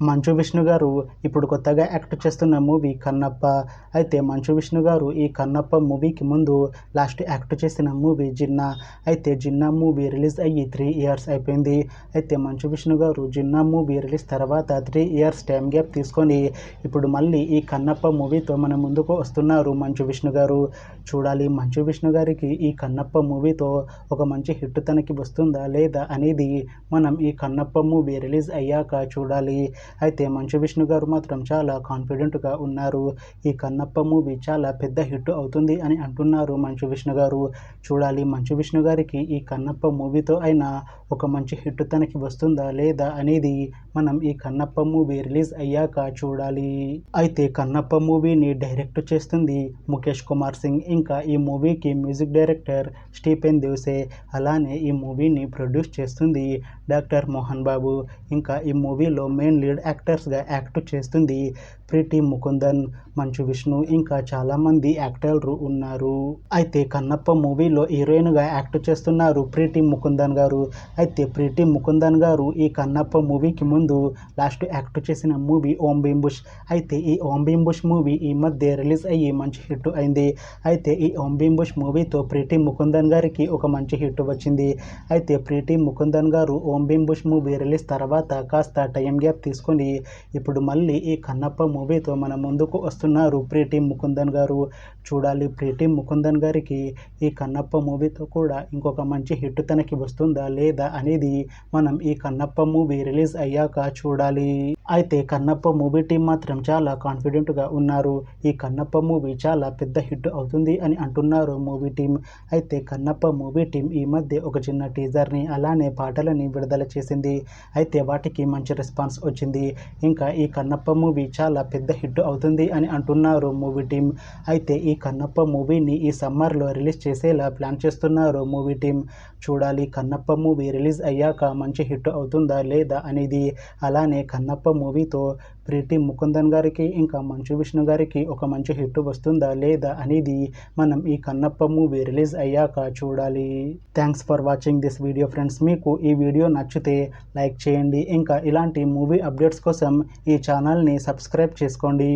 మంచు విష్ణు గారు ఇప్పుడు కొత్తగా యాక్ట్ చేస్తున్న మూవీ కన్నప్ప. అయితే మంచు విష్ణు గారు ఈ కన్నప్ప మూవీకి ముందు లాస్ట్ యాక్ట్ చేసిన మూవీ జిన్నా. అయితే జిన్నా మూవీ రిలీజ్ అయ్యి 3 ఇయర్స్ అయిపోయింది. అయితే మంచు విష్ణు గారు జిన్నా మూవీ రిలీజ్ తర్వాత 3 ఇయర్స్ టైం గ్యాప్ తీసుకొని ఇప్పుడు మళ్ళీ ఈ కన్నప్ప మూవీతో మన ముందుకు వస్తున్నారు మంచు విష్ణు గారు. చూడాలి మంచు విష్ణు గారికి ఈ కన్నప్ప మూవీతో ఒక మంచి హిట్ తనకి వస్తుందా లేదా అనేది మనం ఈ కన్నప్ప మూవీ రిలీజ్ అయ్యాక చూడాలి. అయితే మంచు విష్ణు గారు మాత్రం చాలా కాన్ఫిడెంట్గా ఉన్నారు. ఈ కన్నప్ప మూవీ చాలా పెద్ద హిట్ అవుతుంది అని అంటున్నారు మంచు విష్ణు గారు. చూడాలి మంచు విష్ణు గారికి ఈ కన్నప్ప మూవీతో అయినా ఒక మంచి హిట్ తనకి వస్తుందా లేదా అనేది మనం ఈ కన్నప్ప మూవీ రిలీజ్ అయ్యాక చూడాలి. అయితే కన్నప్ప మూవీని డైరెక్ట్ చేస్తుంది ముఖేష్ కుమార్ సింగ్. ఇంకా ఈ మూవీకి మ్యూజిక్ డైరెక్టర్ స్టీఫెన్ దేవ్సే. అలానే ఈ మూవీని ప్రొడ్యూస్ చేస్తుంది డాక్టర్ మోహన్ బాబు. ఇంకా ఈ మూవీలో మెయిన్ లీడ్ యాక్టర్స్గా యాక్ట్ చేస్తుంది ప్రీతి ముకుందన్, మంచు విష్ణు, ఇంకా చాలామంది యాక్టర్లు ఉన్నారు. అయితే కన్నప్ప మూవీలో హీరోయిన్గా యాక్ట్ చేస్తున్నారు ప్రీతి ముకుందన్ గారు. అయితే ప్రీతి ముకుందన్ గారు ఈ కన్నప్ప మూవీకి ముందు లాస్ట్ యాక్ట్ చేసిన మూవీ ఓం భీమ్ బుష్. అయితే ఈ ఓం భీమ్ బుష్ మూవీ ఈ మధ్య రిలీజ్ అయ్యి మంచి హిట్ అయింది. అయితే ఈ ఓం భీమ్ బుష్ మూవీతో ప్రీతి ముకుందన్ గారికి ఒక మంచి హిట్ వచ్చింది. అయితే ప్రీతి ముకుందన్ గారు ఓం భీమ్ బుష్ మూవీ రిలీజ్ తర్వాత కాస్త టైం గ్యాప్ తీసుకొని ఇప్పుడు మళ్ళీ ఈ కన్నప్ప మూవీతో మన ముందుకు వస్తున్నారు ప్రీతి ముకుందన్ గారు. చూడాలి ప్రీతి ముకుందన్ గారికి ఈ కన్నప్ప మూవీతో కూడా ఇంకొక మంచి హిట్ తనకి వస్తుందా లేదా అనేది మనం ఈ కన్నప్ప మూవీ రిలీజ్ అయ్యాక చూడాలి. అయితే కన్నప్ప మూవీ టీం మాత్రం చాలా కాన్ఫిడెంట్గా ఉన్నారు. ఈ కన్నప్ప మూవీ చాలా పెద్ద హిట్ అవుతుంది అని అంటున్నారు మూవీ టీం. అయితే కన్నప్ప మూవీ టీం ఈ మధ్య ఒక చిన్న టీజర్ని అలానే పాటలని విడుదల చేసింది. అయితే వాటికి మంచి రెస్పాన్స్ వచ్చింది. ఇంకా ఈ కన్నప్ప మూవీ చాలా పెద్ద హిట్ అవుతుంది అని అంటున్నారు మూవీ టీం. అయితే ఈ కన్నప్ప మూవీని ఈ సమ్మర్లో రిలీజ్ చేసేలా ప్లాన్ చేస్తున్నారు మూవీ టీం. చూడాలి కన్నప్ప మూవీ రిలీజ్ అయ్యాక మంచి హిట్ అవుతుందా లేదా అనేది. అలానే కన్నప్ప మూవీతో ప్రీతి ముకుందన్ గారికి ఇంకా మంచు విష్ణు గారికి ఒక మంచి హిట్ వస్తుందా లేదా అనేది మనం ఈ కన్నప్ప మూవీ రిలీజ్ అయ్యాక చూడాలి. Thanks for watching this video friends. మీకు ఈ వీడియో నచ్చితే లైక్ చేయండి. ఇంకా ఇలాంటి మూవీ అప్డేట్స్ కోసం ఈ ఛానల్ని సబ్స్క్రైబ్ చేసుకోండి.